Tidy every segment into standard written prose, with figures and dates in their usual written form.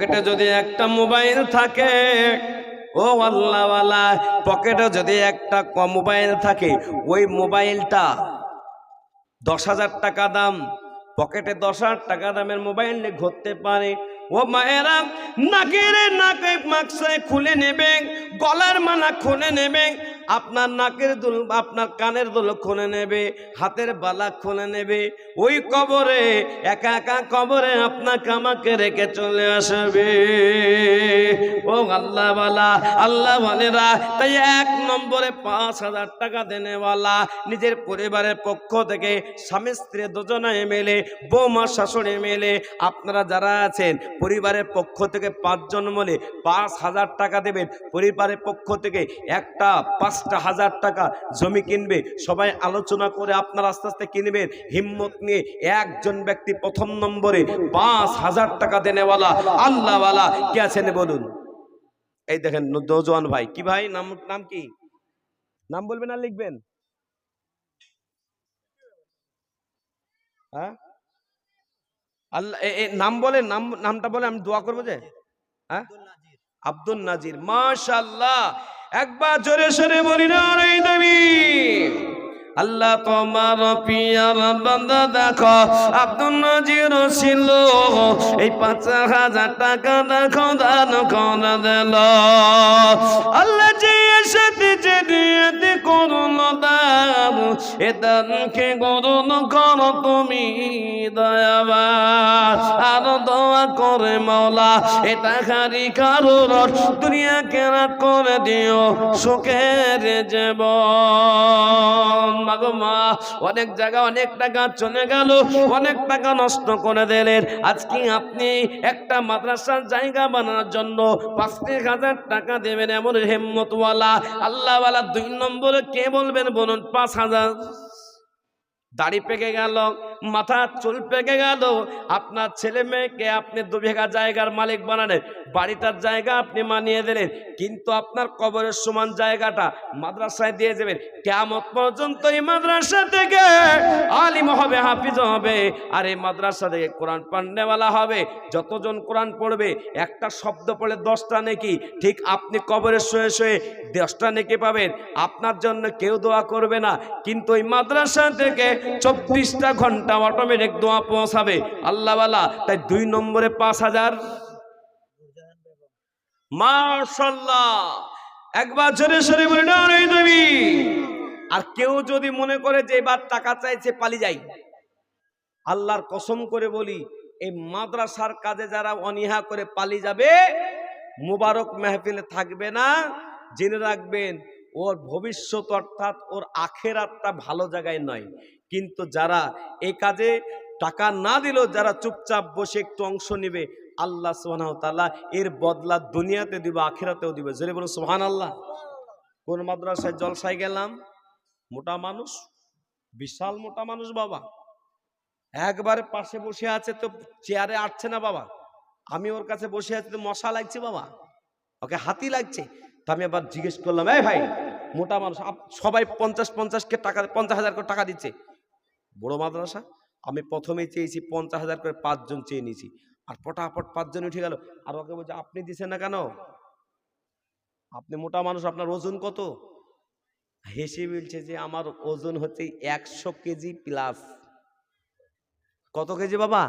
পকেটে যদি একটা মোবাইল থাকে, ও আল্লাহওয়ালা, পকেটে যদি একটা মোবাইল থাকে, ওই মোবাইলটা 10,000 টাকা দাম, পকেটে 10,000 টাকা দামের মোবাইল নিয়ে ঘুরতে পারে। ও মায়েরা, নাকে মাস্ক খুলে নেবে, গলার মালা খুলে নেবে, আপনার নাকের দুল, আপনার কানের দুল খুলে নেবে, হাতের বালা খুলে নেবে, ওই কবরে একা একা কবরে আপনাকে আমাকে রেখে চলে আসবে। ও আল্লাহওয়ালা, আল্লাহওয়ালেরা, তাই 1 নম্বরে 5,000 টাকা দেনেওয়ালা নিজের পরিবারের পক্ষ থেকে স্বামী স্ত্রী দুজনে মিলে, বৌমা শাশুড়ি মিলে, আপনারা যারা আছেন পরিবারের পক্ষ থেকে 5 জন মিলে 5,000 টাকা দেবেন। পরিবারের পক্ষ থেকে একটা 5,000 টাকা জমি কিনবে, সবাই আলোচনা করে আপনারা আস্তে আস্তে কিনবেন হিম্মত নিয়ে। একজন ব্যক্তি 1ম নম্বরে 5,000 টাকা দেনেওয়ালা আল্লাহওয়ালা কে আছেন বলুন? এই দেখেন নওজোয়ান ভাই। কি ভাই নাম কি? নাম বলবেন আর লিখবেন? হ্যাঁ, আল্লাহ নাম বলেন, নামটা বলে আমি দোয়া করবো যে। হ্যাঁ, আব্দুল নাজির। মাশাআল্লাহ, একবার জোরে সরে বলি না রে দেবী। আল্লাহ তোমার পিয়ার বান্দা দেখো আব্দুল নাজির ছিল, এই 5,000 টাকা দেখো দান করে দিল। আল্লাহ যে সাথে যে দিতে করুন দান, এ দানকে করুন করো তুমি দয়াবান। আর দোয়া করে মাওলা এটা খারি কারোর দুনিয়া কেনা করে দিও সুখের জীবন। মাগো মা, অনেক জায়গা অনেক টাকা চলে গেল, অনেক টাকা নষ্ট করে দিলেন। আজকে আপনি একটা মাদ্রাসার জায়গা বানানোর জন্য 5,000 টাকা দেবেন, এমন হিম্মতওয়ালা আল্লাহওয়ালা 2 নম্বরে কে বলবেন বলুন? 5,000। দাড়ি পেকে গেল, মাথা চুল পেকে গেল, আপনার ছেলে মেয়েকে আপনি 2 বিঘা জায়গার মালিক বানালেন, বাড়িটার জায়গা আপনি মানিয়ে দিলেন, কিন্তু আপনার কবরের সমান জায়গাটা মাদ্রাসায় দিয়ে যাবেন। কিয়ামত পর্যন্ত এই মাদ্রাসা থেকে আলিম হবে, হাফিজ হবে, আর এই মাদ্রাসা থেকে কোরআন পড়নেওয়ালা হবে। যতজন কোরআন পড়বে, একটা শব্দ পড়লে 10টা নেকি, ঠিক আপনি কবরে শুয়ে শুয়ে 10টা নেকি পাবেন। আপনার জন্য কেউ দোয়া করবে না, কিন্তু এই মাদ্রাসা থেকে 24টা ঘন্টা অটোমেটিক দোয়া পৌঁছাবে আল্লাহওয়ালা। তাই 2 নম্বরে 5,000। মাশাআল্লাহ, একবার জোরে সরে বলে না রে দেবী। আর কেউ যদি মনে করে যে এবার টাকা চাইছে পালিয়ে যাই, আল্লাহর কসম করে বলি, এই মাদ্রাসার কাজে যারা অনীহা করে পালিয়ে যাবে, মুবারক মেহফিলে থাকবে না, জেনে রাখবেন ওর ভবিষ্যৎ অর্থাৎ ওর আখেরাতটা ভালো জায়গায় নয়। কিন্তু যারা এই কাজে টাকা না দিলেও যারা চুপচাপ বসে একটু অংশ নেবে, আল্লাহ সুবহানাহু ওয়া তাআলা এর বদলা দুনিয়াতে দিবে, আখিরাতেও দিবে। জোরে বলুন সুবহানাল্লাহ। কোন মাদ্রাসায় জলসায় গেলাম, মোটা মানুষ, বিশাল মোটা মানুষ বাবা, একবারে পাশে বসে আছে, তো চেয়ারে আটছে না বাবা। আমি ওর কাছে বসে আছি, তো মশা লাগছে বাবা, ওকে হাতি লাগছে। তো আমি আবার জিজ্ঞেস করলাম, এই ভাই মোটা মানুষ, সবাই 50-50 টাকা, 50,000 করে টাকা দিচ্ছে, বড় মাদ্রাসা। আমি প্রথমেই চেয়েছি 50,000 করে, 5 জন চেয়ে নিয়েছি, আর পটাপট 5 জন উঠে গেল। আর ওকে বলছে, আপনি দিচ্ছেন না কেন? আপনি মোটা মানুষ, আপনার ওজন কত? হেসে বলছে যে আমার ওজন হচ্ছে 100 কেজি প্লাস। কত কেজি বাবা?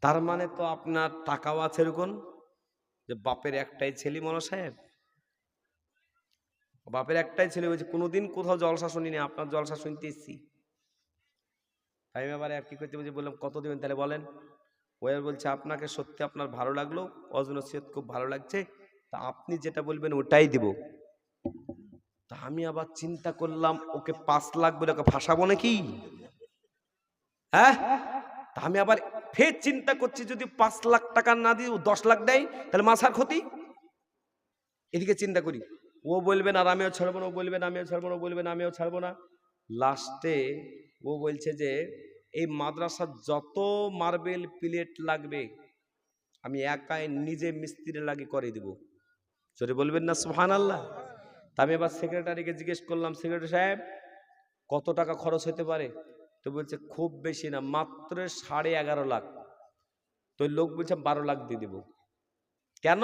তার মানে তো আপনার টাকাও আছে এরকম, যে বাপের একটাই ছেলে মনো সাহেব, বাপের একটাই ছেলে, বলছে কোনোদিন কোথাও জলসা শুনিনি, আপনার জলসা শুনতে এসছি। তাই আবার আর কি করতে বলছি, বললাম কত দেবেন তাহলে বলেন। ওই বলছে, আপনাকে সত্যি আপনার ভালো লাগলো, অজনসিয়ত খুব ভালো লাগছে, তা আপনি যেটা বলবেন ওটাই দিব। তা আমি আবার চিন্তা করলাম, ওকে 5 লাখ বলে ওকে ফাঁসাবো নাকি? হ্যাঁ, তা আমি আবার ফের চিন্তা করছি, যদি 5 লাখ টাকা না দিয়ে 10 লাখ দেয়, তাহলে মাসার ক্ষতি। এদিকে চিন্তা করি, ও বলবেন আর আমিও ছাড়বো না, ও বলবেন আমিও ছাড়বো না, ও বলবেন আমিও ছাড়বো না। লাস্টে ও বলছে যে এই মাদ্রাসার যত মার্বেল প্লেট লাগবে আমি একাই নিজে মিস্ত্রি লাগি করে দিব। জোরে বলবেন না সুবহানাল্লাহ। তা আমি এবার সেক্রেটারিকে জিজ্ঞেস করলাম, সেক্রেটারি সাহেব কত টাকা খরচ হতে পারে? তো বলছে খুব বেশি না, মাত্র 11.5 লাখ। তো লোক বলছে 12 লাখ দিয়ে দেবো। কেন?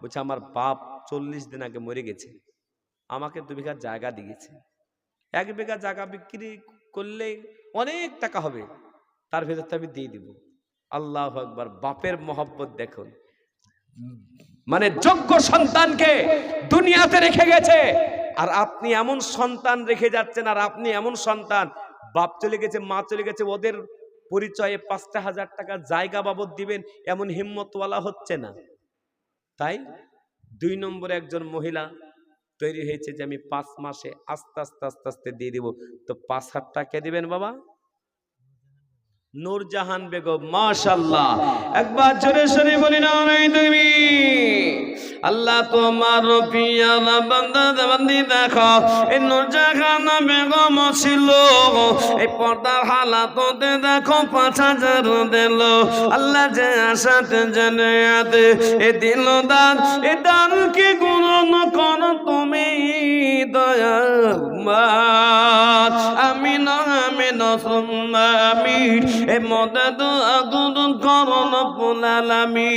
বলছে আমার বাপ 40 দিন আগে মরে গেছে, আমাকে 2 বিঘা জায়গা দিয়েছে, 1 বিঘা জায়গা বিক্রি করলে অনেক টাকা হবে, তার ভেতর আমি দিয়ে দিব। আল্লাহু আকবার, বাপের মহব্বত দেখুন। মানে যোগ্য সন্তানকে দুনিয়াতে রেখে গেছে, আর আপনি এমন সন্তান রেখে যাচ্ছেন, আর আপনি এমন সন্তান, বাপ চলে গেছে, মা চলে গেছে, ওদের পরিচয়ে 5,000 টাকা জায়গা বাবদ দিবেন, এমন হিম্মতওয়ালা হচ্ছে না। তাই 2 নম্বরে একজন মহিলা তৈরি হয়েছে যে আমি 5 মাসে আস্তে আস্তে আস্তে আস্তে দিয়ে দিব। তো 5,000 টাকা দিবেন বাবা? নূরজাহান বেগম, মাশাআল্লাহ, একবার জোরে সরে বলি না নাই তুমি। আল্লাহ তোমার পিয়ারা বান্দা বান্দি দেখো, এই নূরজাহান বেগম ছিল, এই পর্দার হালাততে দেখো 5,000 দিল। আল্লাহ যে আশাতে জানাতে এ দিল দান, এ দান কি গুণ করো তুমি দয়াময়। আমি না সুম্মা আমিন, এ মদদ আগুন করন পুলালামি।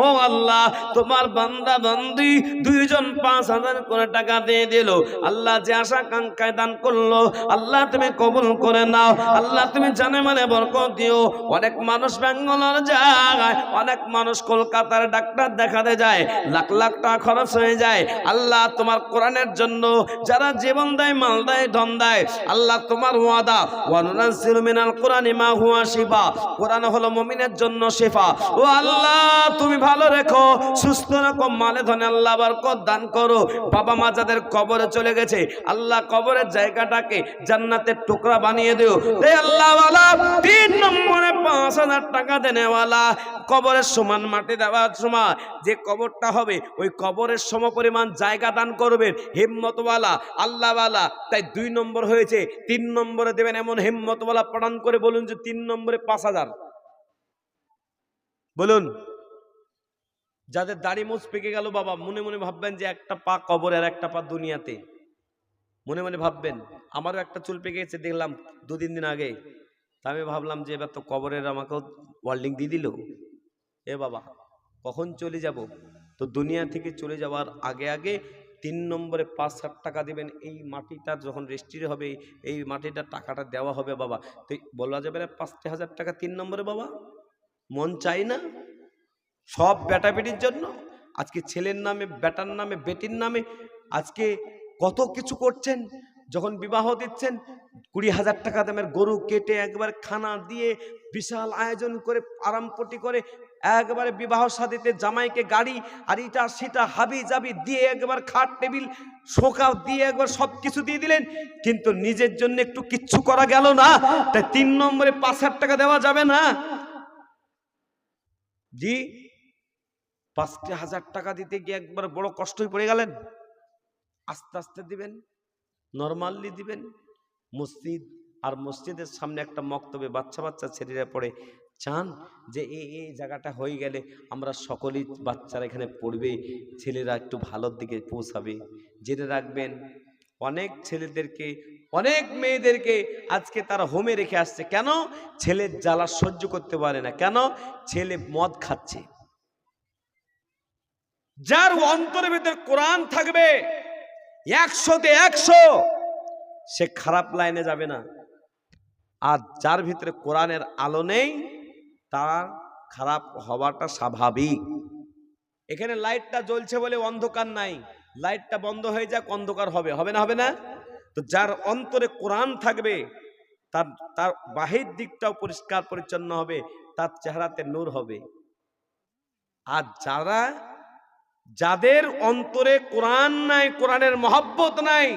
ও আল্লাহ, তোমার বান্দা বান্দি 2 জন 5,000 করে টাকা দিয়ে দিল। আল্লাহ যে আশা কাঙ্ক্ষায় দান করলো, আল্লাহ তুমি কবুল করে নাও। আল্লাহ তুমি জানে মানে বরকত দিও। অনেক মানুষ ব্যাঙ্গালোর যায়, অনেক মানুষ কলকাতার ডাক্তার দেখাতে যায়, লাখ লাখ টাকা খরচ হয়ে যায়। আল্লাহ তোমার কোরআনের জন্য যারা জীবন দেয়, মাল দেয়, ধন দেয়, আল্লাহ তোমার ওয়াদা, ওয়ানুনাজ্জিলু মিনাল কোরআনি মা হুয়া শিফা, কোরআন হলো মুমিনের জন্য শিফা। ও আল্লাহ তুমি ভালো রেখো, সুস্থ রাখো, মালে ধনে আল্লাহ বরকত দান করো। বাবা মা যাদের কবরে চলে গেছে, আল্লাহ কবরের জায়গাটাকে জান্নাতের টুকরা বানিয়ে দিও। এই আল্লাহ ওয়ালা 3 নম্বরে 5,000 টাকা দেনেওয়ালা, কবরের সমান মাটি দেওয়ার সময় যে কবরটা হবে, ওই কবরের সমপরিমাণ জায়গা দান করবেন, হিম্মতওয়ালা, আল্লাহওয়ালা। তাই 2 নম্বর হয়েছে, 3 নম্বরে দেবেন এমন হিম্মতওয়ালা। প্রদান করে বলুন যে 3 নম্বরে 5,000 বলুন। যাদের দাড়ি মোছ পেকে গেল বাবা, মনে মনে ভাববেন যে একটা পা কবরে আর একটা পা দুনিয়াতে, মনে মনে ভাববেন। আমারও একটা চুল পেকে গেছে, দেখলাম 2-3 দিন আগে। তা আমি ভাবলাম যে এবার তো কবরের আমাকেও ওয়ার্ল্ডিং দিয়ে দিল। এ বাবা, কখন চলে যাব? তো দুনিয়া থেকে চলে যাওয়ার আগে আগে 3 নম্বরে 5,000 টাকা দিবেন। এই মাটিটা যখন রেজিস্ট্রি হবে, এই মাটিটা টাকাটা দেওয়া হবে বাবা। তো বলা যাবে না 5,000 টাকা 3 নম্বরে বাবা? মন চাই না? সব বেটা বেটির জন্য। আজকে ছেলের নামে, বেটার নামে, বেটির নামে আজকে কত কিছু করছেন। যখন বিবাহ দিচ্ছেন, 20,000 টাকা দামের গরু কেটে একবার খানা দিয়ে বিশাল আয়োজন করে আরামপটি করে একবারে বিবাহ শাদীতে জামাইকে গাড়ি আর ইটা সেটা হাবি জাবি দিয়ে একবার খাট টেবিল শোকাও দিয়ে একবার সবকিছু দিয়ে দিলেন, কিন্তু নিজের জন্য একটু কিচ্ছু করা গেল না। তাই 3 নম্বরে 5,000 টাকা দেওয়া যাবে না জি? 5,000 টাকা দিতে গিয়ে একবার বড় কষ্টই পড়ে গেলেন। আস্তে আস্তে দিবেন, নরমালি দিবেন। মসজিদ আর মসজিদের সামনে একটা মক্তবে বাচ্চা বাচ্চা ছেলেরা পড়ে, চান যে এই জায়গাটা হয়ে গেলে আমরা সকলেই বাচ্চারা এখানে পড়বে, ছেলেরা একটু ভালোর দিকে পৌঁছাবে। জেনে রাখবেন, অনেক ছেলেদেরকে, অনেক মেয়েদেরকে আজকে তারা হোমে রেখে আসছে। কেন? ছেলের জ্বালা সহ্য করতে পারে না। কেন? ছেলে মদ খাচ্ছে। যার অন্তরের ভিতরে কোরআন থাকবে 100-তে 100, সে খারাপ লাইনে যাবে না। আর যার ভিতরে কোরআনের আলো নেই, তার খারাপ হওয়াটা স্বাভাবিক। এখানে লাইটটা জ্বলছে বলে অন্ধকার নাই, লাইটটা বন্ধ হয়ে যাক, অন্ধকার হবে, হবে না? হবে না? তো যার অন্তরে কোরআন থাকবে, তার বাহির দিকটাও পরিষ্কার পরিচ্ছন্ন হবে, তার চেহারাতে নূর হবে। আর যাদের অন্তরে কোরআন নাই, কোরআনের মহব্বত নাই,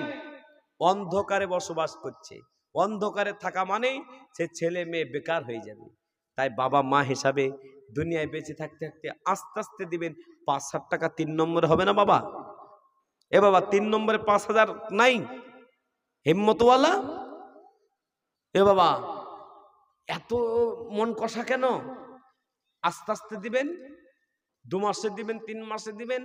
অন্ধকারে বসবাস করছে। অন্ধকারে থাকা মানে সে ছেলে মেয়ে বেকার হয়ে যাবে। তাই বাবা মা হিসাবে দুনিয়ায় বেঁচে থাকতে থাকতে আস্তে আস্তে দিবেন। 5,000 টাকা 3 নম্বরে হবে না বাবা? এ বাবা, 3 নম্বরে 5,000 নাই? হিম্মতওয়ালা এ বাবা, এত মন কষা কেন? আস্তে আস্তে দিবেন। 2 মাসে দিবেন, 3 মাসে দিবেন।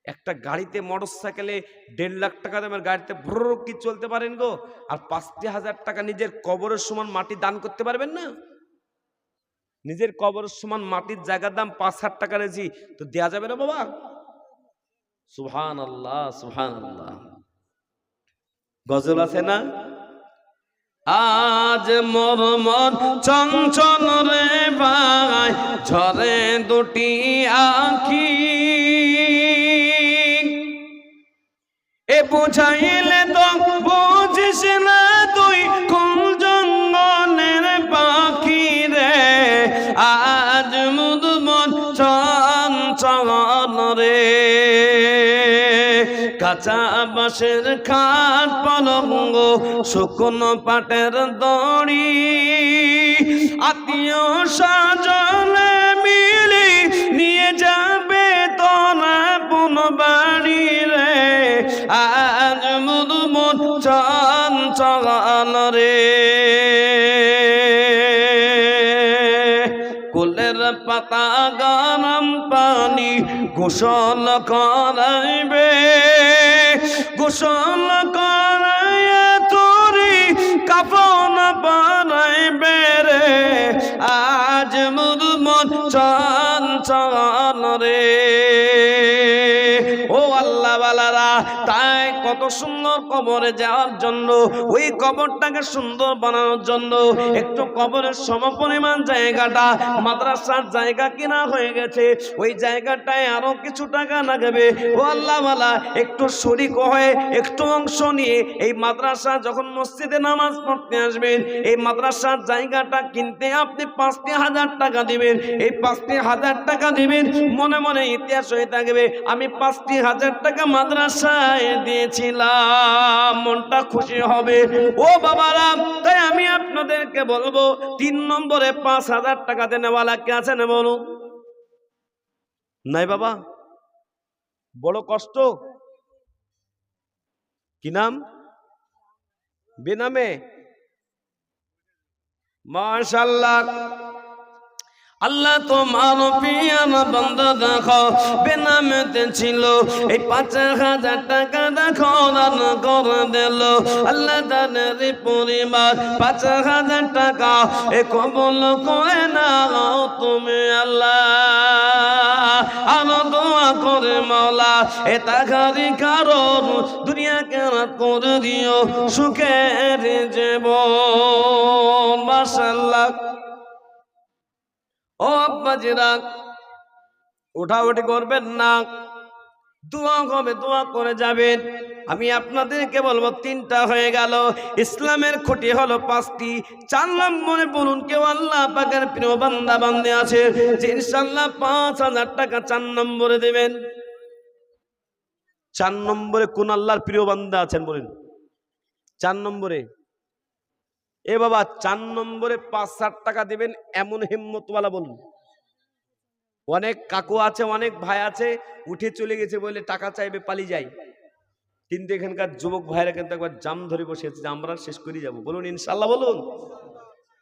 একটা গাড়িতে, মোটর সাইকেলে 1.5 লাখ টাকা দামের গাড়িতে ভ্রর কি চলতে পারেন গো? আর 5,000 টাকা নিজের কবরের সমান মাটি দান করতে পারবেন না? নিজের কবর সমান মাটির জায়গার দাম 5,000 টাকা রেজি, তো দেয়া যাবে না বাবা? সুবহানাল্লাহ সুবহানাল্লাহ। গজল আছে না, আজ মোর মন চঞ্চল রে ভাই, ঝরে দুটি আঁখি, এ বুঝাইলে তো বুঝিস না তুই কোন জঙ্গলের পাখি রে, আজ মোর মন চঞ্চল রে। কাঁচা বাঁশের খাট পলঙ্গ, শুকনো পাটের দড়ি, আত্মীয় স্বজনে মিলি নিয়ে যাবে তোরা পুন বাড়ি রে, আজ মোর মন চঞ্চল রে। কুলের পাতা গরম পানি গোসল করাইবে, গোসল করাইয়া তোরি কাফন বানাইবে রে, আজ মোর মন চঞ্চল রে। ও আল্লাহ বালারা, তাই কত সুন্দর কবরে যাওয়ার জন্য, ওই কবরটাকে সুন্দর বানানোর জন্য একটু কবরের সমপরিমাণ জায়গাটা মাদ্রাসার জায়গা কিনা হয়ে গেছে, ওই জায়গাটায় আরো কিছু টাকা লাগবে। ও আল্লাহ বালা, একটু শরীক হয়ে একটু অংশ নিয়ে এই মাদ্রাসা যখন মসজিদে নামাজ পড়তে আসবেন, এই মাদ্রাসার জায়গাটা কিনতে আপনি 5,000 টাকা দিবেন। এই 5,000 টাকা দিবেন, মনে মনে ইতিহাস হয়ে থাকবে আমি 5,000 টাকা মাদ্রাসায় দিয়েছিলাম, মনটা খুশি হবে। ও বাবারা, তাই আমি আপনাদেরকে বলবো 3 নম্বরে 5,000 টাকা দেনেওয়ালা কে আছেন বলুন? নাই বাবা, বড় কষ্ট। কি নাম? বেনামে। মাশাআল্লাহ, আল্লাহ তোমার পিয়ার বান্দা দেখো বেনামেতে ছিল, এই 5,000 টাকা দেখো দান করে দিল আল্লাহ। তাদের পরিবার 5,000 টাকা এ কবুল করে নাও তুমি আল্লাহ। আরো দোয়া করে মাওলা এ টাকারই কারণ দুনিয়া কেরাত করে দিও সুখের জীবন। মাশাআল্লাহ। ও আব্বাজিরা, উঠাউঠি করবেন না, দোয়া হবে, দোয়া করে যাবেন। আমি আপনাদেরকে বলবো 3টা হয়ে গেল। ইসলামের খুঁটি হলো 5টি। 4 নম্বরে বলুন কেউ আল্লাহ পাকের প্রিয় বান্দা বান্দী আছে যে ইনশাআল্লাহ 5,000 টাকা 4 নম্বরে দেবেন। 4 নম্বরে কোন আল্লাহর প্রিয় বান্দা আছেন বলেন? 4 নম্বরে এ বাবা 4 নম্বরে 5,000 টাকা দিবেন এমন হিম্মতওয়ালা বলুন। অনেক কাকু আছে, অনেক ভাই আছে, উঠে চলে গেছে বলে টাকা চাইবে পালিয়ে যায়, কিন্তু এখানকার যুবক ভাইরা কিন্তু একবার জাম ধরে বসে আছে যে আমরা শেষ করে যাব। বলুন ইনশাআল্লাহ বলুন।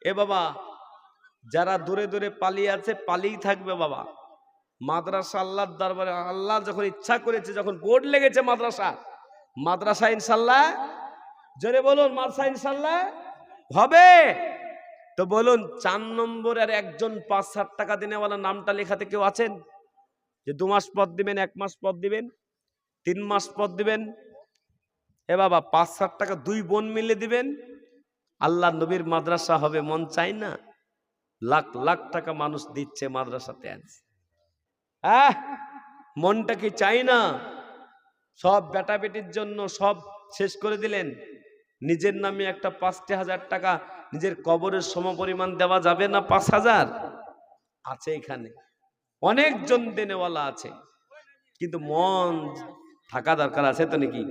এ বাবা, যারা দূরে দূরে পালিয়ে আছে পালিয়েই থাকবে বাবা। মাদ্রাসা আল্লাহর দরবারে আল্লাহ যখন ইচ্ছা করেছে, যখন বোর্ড লেগেছে মাদ্রাসা ইনশাআল্লাহ, জোরে বলুন মাদ্রাসা ইনশাআল্লাহ হবে। তো বলুন 4 নম্বরের একজন 5,000 টাকা দেনেওয়ালা নামটা লেখাতে কেউ আছেন? যে 2 মাস পর দিবেন, 1 মাস পর দিবেন, 3 মাস পর দিবেন। এ বাবা 5,000 টাকা 2 বোন মিলে দিবেন, আল্লাহ নবীর মাদ্রাসা হবে। মন চাই না? লাখ লাখ টাকা মানুষ দিচ্ছে মাদ্রাসাতে আজ, মনটা কি চাই না? সব বেটা বেটির জন্য সব শেষ করে দিলেন। নিজের নামে একটা 5,000 টাকা নিজের কবরের সমপরিমাণ দেওয়া যাবে না? 5,000 আছে এখানে, অনেকজন দেনেওয়ালা আছে, কিন্তু মন থাকা দরকার আছে তো নাকি?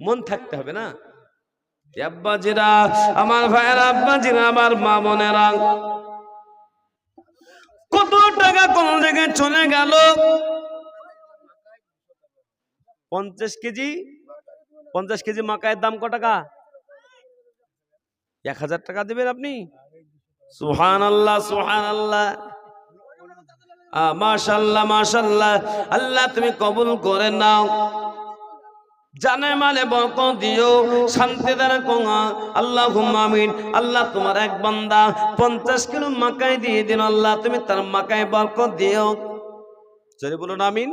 মন থাকতে হবে না? আব্বাজিরা, আমার ভাইয়েরা, আব্বাজিরা, আমার মা বোনেরা, কত টাকা কোন জায়গায় চলে গেল। 50 কেজি মাকায়ের দাম কত টাকা? 1,000 টাকা দেবেন আপনি? সুবহানাল্লাহ সুবহানাল্লাহ, মাশাআল্লাহ মাশাআল্লাহ। আল্লাহ তুমি কবুল করে নাও। জানে মালে বরকত দিও, শান্তি দ্বারা কোঙা আল্লাহুম্মা আমিন। আল্লাহ তোমার এক বান্দা 50 কিলো মাকাই দিয়ে দিন, আল্লাহ তুমি তার মাকায় বরকত দিও। জোরে বলুন আমিন,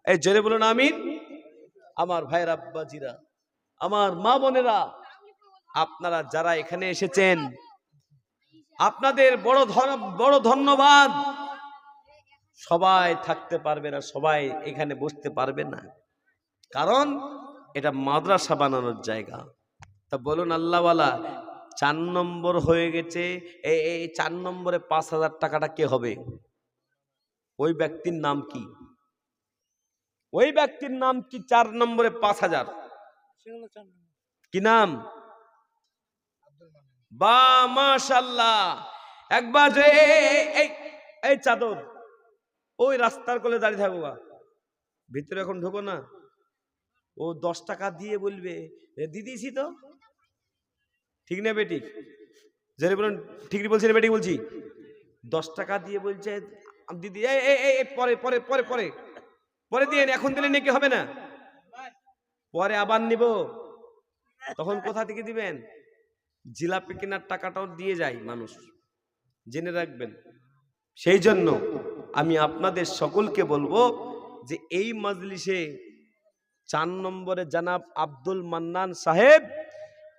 এই জোরে বলুন আমিন। আমার ভাইরা, আব্বাজিরা, আমার মা বোনেরা, আপনারা যারা এখানে এসেছেন আপনাদের বড় ধন্যবাদ। সবাই থাকতে পারবে না, সবাই এখানে বসতে পারবে না, কারণ এটা মাদ্রাসা বানানোর জায়গা। তা বলুন আল্লাহওয়ালা, 4 নম্বর হয়ে গেছে, এই 4 নম্বরে 5000 টাকাটা কে হবে? ওই ব্যক্তির নাম কি? ওই ব্যক্তির নাম কি? 4 নম্বরে 5000 কি নাম? বা মাশাআল্লাহ। একবার যে এই চাদর ওই রাস্তার কোলে দাঁড়িয়ে থাকবো, ভিতরে এখন ঢোকো না, ও 10 টাকা দিয়ে বলবে দিদিছি তো, ঠিক না বেটি? জেনে বলুন ঠিক বলছি না বেটি? বলছি 10 টাকা দিয়ে বলছে দিদি পরে পরে পরে পরে পরে দিয়ে, এখন দিলে নাকি হবে না, পরে আবার নিব। তখন কোথা থেকে দিবেন? জিলাপি কেনার টাকাটাও দিয়ে যায় মানুষ, জেনে রাখবেন। সেই জন্য আমি আপনাদের সকলকে বলবো যে এই মজলিসে 4 নম্বরে জনাব আব্দুল মান্নান সাহেব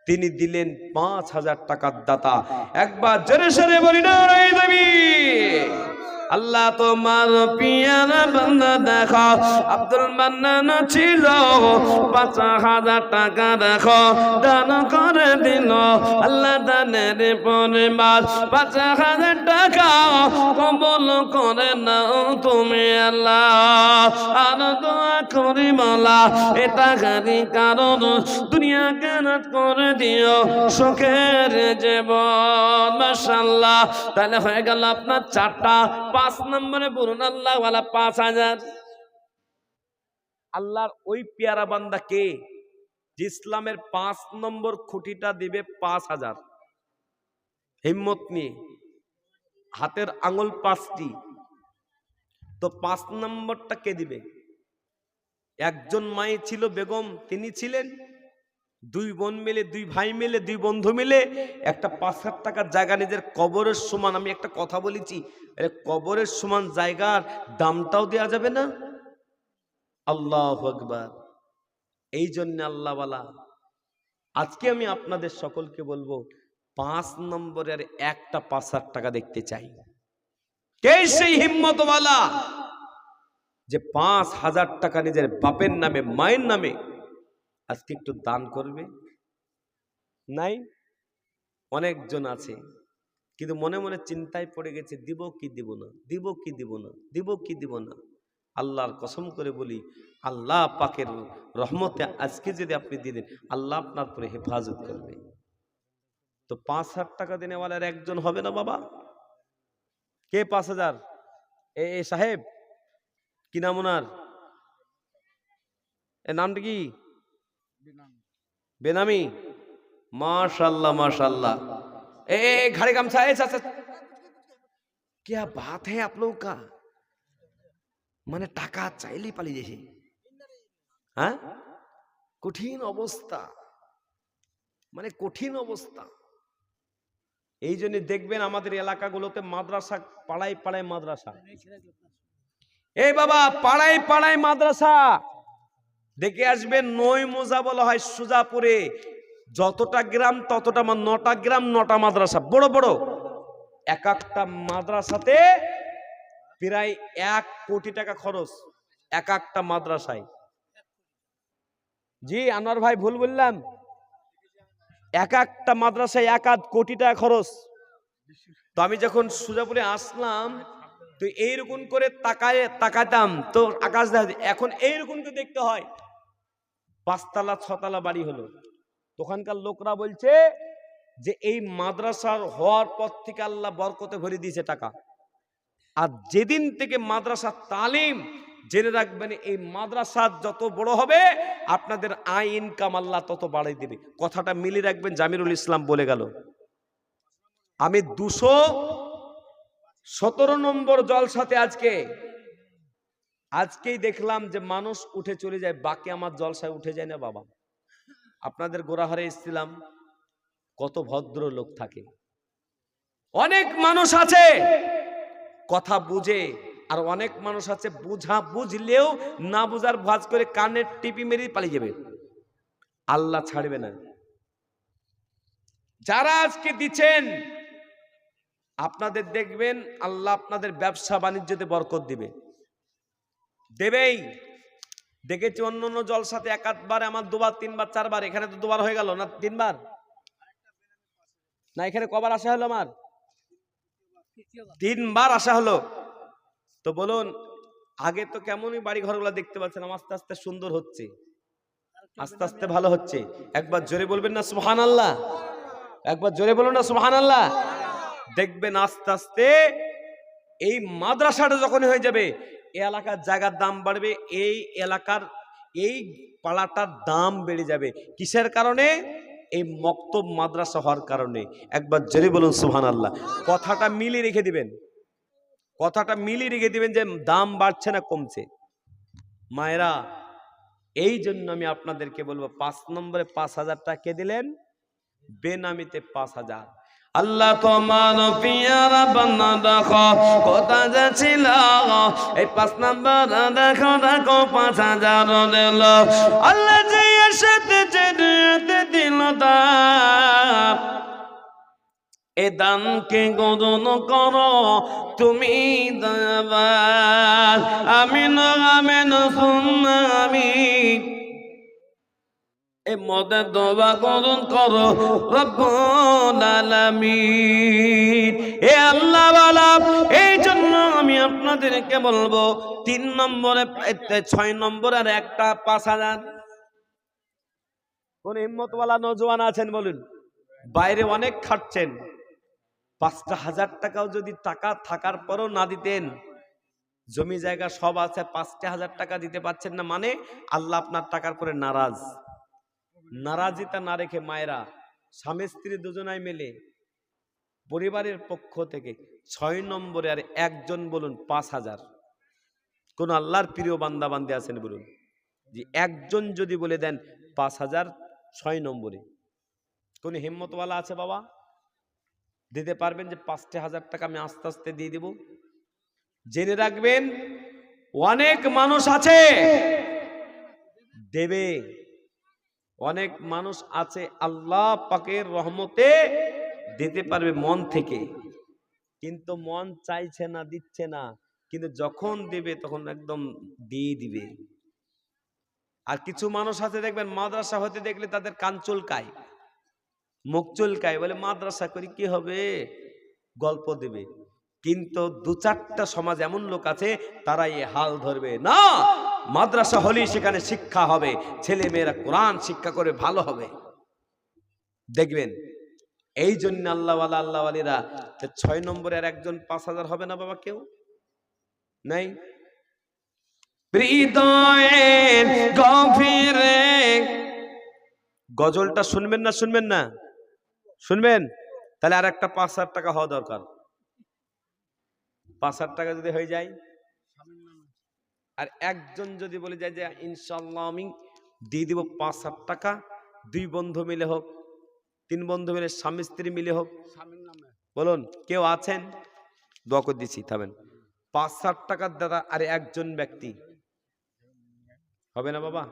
তিনি দিলেন 5000 টাকার দাতা। একবার জোরে সোরে বলি না দেবী। আল্লাহ তোমার পিয়ারা বান্দা দেখো, আব্দুল মান্নান ছিল 5000 টাকা দেখো দান করে দিল। আল্লাহ দানের পরিমাণ 5000 টাকা কবুল করে নাও তুমি আল্লাহ। আর দোয়া করি মাওলা এ টাকারই কারণ দুনিয়া কেনাত করে দিও সুখের জীবন। মাশাআল্লাহ। তাহলে হয়ে গেল আপনার 4টা। 5 নম্বরে বলুন আল্লাহ ওয়ালা 5000। আল্লাহর ওই পেয়ারা বান্দা কে যে ইসলামের 5 নম্বর খুঁটিটা দিবে 5000? হিম্মত নিয়ে হাতের আঙুল 5টি, তো 5 নম্বরটা কে দিবে? একজন মাই ছিল বেগম, তিনি ছিলেন। 2 বোন মিলে, 2 ভাই মিলে, 2 বন্ধু মিলে একটা 5000 টাকার জায়গা নিজের কবরের সমান। আমি একটা কথা বলেছি, কবরের সমান জায়গার দামটাও দেয়া যাবে না? আল্লাহু আকবার। এই জন্য আল্লাহওয়ালা আজকে আমি আপনাদের সকলকে বলবো 5 নম্বরের একটা 5000 টাকা দেখতে চাই। কে সেই হিম্মতওয়ালা যে 5000 টাকা নিজের বাপের নামে মায়ের নামে আজকে একটু দান করবে? নাই? অনেকজন আছে, কিন্তু মনে মনে চিন্তায় পড়ে গেছে দিব কি দিব না, দিব কি দিব না, দিব কি দিব না। আল্লাহর কসম করে বলি, আল্লাহ পাকের রহমতে আজকে যদি আপনি দিয়ে দেন, আল্লাহ আপনার উপরে হেফাজত করবে। তো 5000 টাকা দেনেওয়ালার একজন হবে না বাবা? কে 5000? এ সাহেব, কি নাম ওনার? এর নামটা কি? বেনামি। माशाल्लाह माशाल्लाह। घड़े गमछा क्या बात है आप लोग का? মানে টাকা চাইলেই পালিয়ে যাচ্ছে। হ্যাঁ, কঠিন অবস্থা, মানে কঠিন অবস্থা। এই জন্য দেখবেন আমাদের এলাকাগুলোতে মাদ্রাসা, পাড়ায় পাড়ায় মাদ্রাসা। এই বাবা, পাড়ায় পাড়ায় মাদ্রাসা দেখে আসবেন। নই মোজা বলা হয় সুজাপুরে, যতটা গ্রাম ততটা 9টা গ্রাম 9টা মাদ্রাসা, বড় বড়। এক একটা মাদ্রাসাতে প্রায় 1 কোটি টাকা খরচ, এক একটা মাদ্রাসায়। জি আনোয়ার ভাই ভুল বললাম? এক একটা মাদ্রাসায় 1-1 কোটি টাকা খরচ। তো আমি যখন সুজাপুরে আসলাম তো এইরকম করে তাকাতাম তো আকাশ দেখা, এখন এইরকম করে দেখতে হয়। 5 তলা 6 তলা বাড়ি হলো। তখনকার লোকরা বলছে যে এই মাদ্রাসার হওয়ার পর থেকে আল্লাহ বরকতে ভরে দিয়েছে টাকা। আর যেদিন থেকে মাদ্রাসা তালিম, জেনে রাখবেন এই মাদ্রাসা যত বড় হবে আপনাদের আয় ইনকাম আল্লাহ তত বাড়িয়ে দেবে। কথাটা মিলিয়ে রাখবেন, জামিরুল ইসলাম বলে গেল। আমি 217 নম্বর জলসাতে আজকে আজকেই দেখলাম যে মানুষ উঠে চলে যায়, বাকি আমার জলসায় উঠে যায় না বাবা। আপনাদের গোড়াহারে এসেছিলাম, কত ভদ্র লোক থাকে। অনেক মানুষ আছে কথা বুঝে, আর অনেক মানুষ আছে বুঝলেও না বুঝার ভাঁজ করে কানের টিপি মেরে পালিয়ে যাবে, আল্লাহ ছাড়বে না। যারা আজকে দিচ্ছেন আপনাদের দেখবেন আল্লাহ আপনাদের ব্যবসা বাণিজ্যতে বরকত দিবে, দেবেই। দেখেছি অন্য অন্য জলসাতে এক আধবার, আমার দুবার তিনবার চারবার, এখানে তো দুবার হয়ে গেল না, তিনবার না, এখানে কবার আসা হলো আমার? তিনবার আসা হলো। তো বলুন, আগে তো কেমনই বাড়ি ঘরগুলো দেখতে পাচ্ছেন, আস্তে আস্তে সুন্দর হচ্ছে, আস্তে আস্তে ভালো হচ্ছে। একবার জোরে বলবেন না সুবহানাল্লাহ? একবার জোরে বলুন না সুবহানাল্লাহ? দেখবেন আস্তে আস্তে এই মাদ্রাসাটা যখন হয়ে যাবে, এই এলাকার জায়গার দাম বাড়বে, এই এলাকার এই পাড়াটার দাম বেড়ে যাবে। কিসের কারণে? এই মক্তব মাদ্রাসা হওয়ার কারণে। একবার জোরে বলুন সুবহানাল্লাহ। কথাটা মিলিয়ে রেখে দিবেন, কথাটা মিলিয়ে রেখে দিবেন যে দাম বাড়ছে না কমছে। মায়েরা, এই জন্য আমি আপনাদেরকে বলবো, 5 নম্বরে 5,000 টাকা কে দিলেন? বেনামিতে 5,000। আল্লাহ তোমার পিয়ারা বান্দা দেখো কথা যাচ্ছিল, এই 5 নম্বর দেখো দেখো 5,000 দিল। আল্লাহ যে সাথে যেতে দিল দান, এ দানকে গ্রহণ করো তুমি দয়াবান। আমিন আমিন সুম্মা আমিন। এ মদে দোয়া গ্রহণ করো রব্বুল আলামিন। এ আল্লাহ ওয়ালা, এই জন্য আমি আপনাদেরকে বলবো 3 নম্বরে 6 নম্বর আর একটা 5,000। কোন হিম্মতওয়ালা নওজোয়ান আছেন বলুন? বাইরে অনেক খাটছেন, 5,000 টাকাও যদি টাকা থাকার পরও না দিতেন, জমি জায়গা সব আছে, 5,000 টাকা দিতে পারছেন না, মানে আল্লাহ আপনার টাকার পরে নারাজ। নারাজিতা না রেখে মায়েরা, স্বামী স্ত্রী দুজনাই মিলে পরিবারের পক্ষ থেকে 6 নম্বরে আর একজন বলুন 5,000। কোন আল্লাহর প্রিয় বান্দা বান্দি আছেন বলুন যে একজন যদি বলে দেন 5,000 6 নম্বরে, কোন হিম্মতওয়ালা আছে বাবা? দিতে পারবেন যে 5,000 টাকা আমি আস্তে আস্তে দিয়ে দিব? জেনে রাখবেন, অনেক মানুষ আছে দেবে, অনেক মানুষ আছে আল্লাহ পাকের রহমতে দিতে পারবে মন থেকে, কিন্তু মন চাইছে না, দিচ্ছে না, কিন্তু যখন দেবে তখন একদম দিয়ে দিবে। আর কিছু মানুষ আছে দেখবেন মাদ্রাসা হতে দেখলে তাদের কান চুলকায়, মুখ চুলকায়, বলে মাদ্রাসা করি কি হবে, গল্প দেবে। কিন্তু 2-4টা সমাজ এমন লোক আছে তারা এই হাল ধরবে না, মাদ্রাসা হলেই সেখানে শিক্ষা হবে, ছেলে মেয়েরা কোরআন শিক্ষা করে ভালো হবে, দেখবেন। এই জন্য আল্লাহওয়ালা আল্লাহওয়ালিরা 6 নম্বরে আর একজন 5,000 হবে না বাবা? কেউ নাই? হৃদয়ের গভীরে গজলটা শুনবেন না? শুনবেন না? শুনবেন? তাহলে আর একটা 5,000 টাকা হওয়া দরকার। 5,000 টাকা যদি হয়ে যায়, আর একজন যদি বলে যায় যে ইনশাআল্লাহ আমি দিয়ে দিব 5,000 টাকা, 2 বন্ধু মিলে হোক, 3 বন্ধু মিলে, স্বামী স্ত্রী মিলে হোক, বলুন কেউ আছেন? দোয়া করে দিচ্ছি, থামেন। 5,000 টাকার দ্বারা আর একজন ব্যক্তি হবে না বাবা?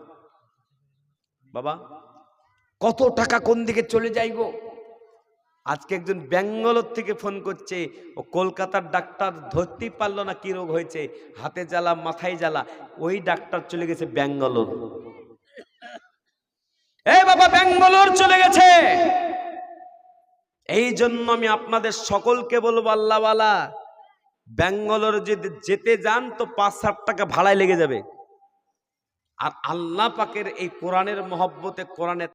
বাবা কত টাকা কোন দিকে চলে যাইব। আজকে একজন ব্যাঙ্গালোর থেকে ফোন করছে, ও কলকাতার ডাক্তার ধরতেই পারলো না কি রোগ হয়েছে, হাতে জ্বালা মাথায় জ্বালা, ওই ডাক্তার চলে গেছে ব্যাঙ্গালোর। এই বাবা ব্যাঙ্গালোর চলে গেছে। এই জন্য আমি আপনাদের সকলকে বলবো, আল্লাহওয়ালা ব্যাঙ্গালোর যদি যেতে যান তো 5,000 টাকা ভাড়ায় লেগে যাবে। আর আল্লাহ পাকের এই কোরআনের মহব্বতে, কোরআনের